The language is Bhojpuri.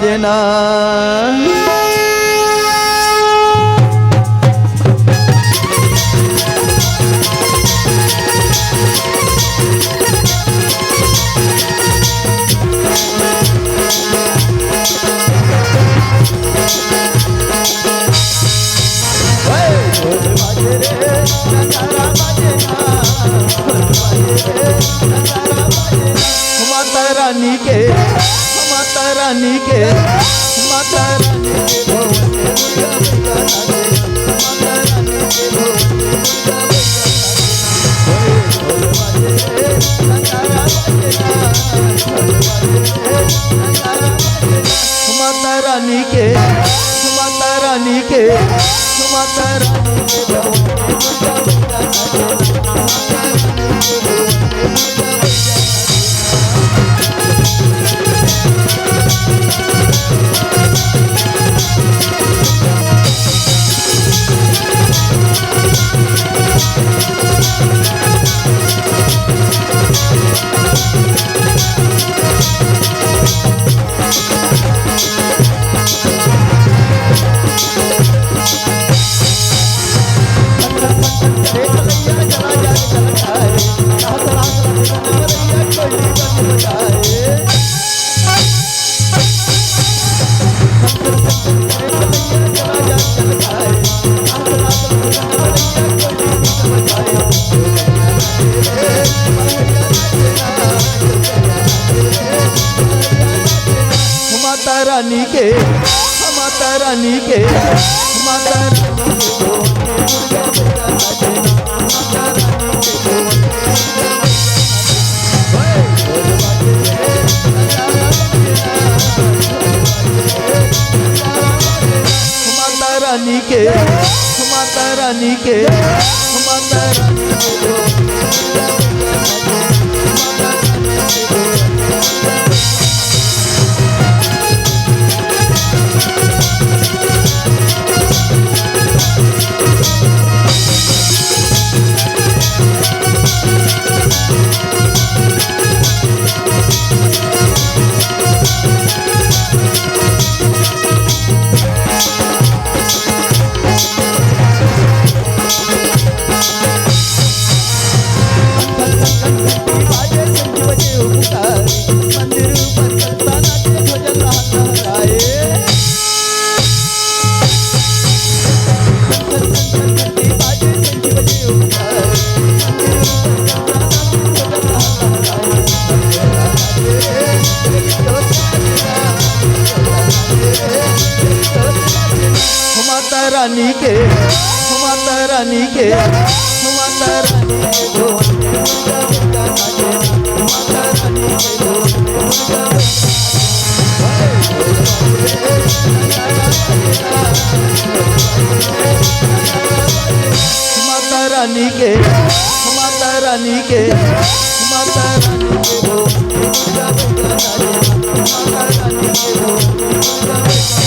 बाजना। माता रानी के माता रानी के माता रानी के माता रानी के माता रानी के माता रानी के माता रानी के माता रानी के माता रानी के माता रानी के माता रानी के माता रानी माता रानी के माता रानी के माता रानी के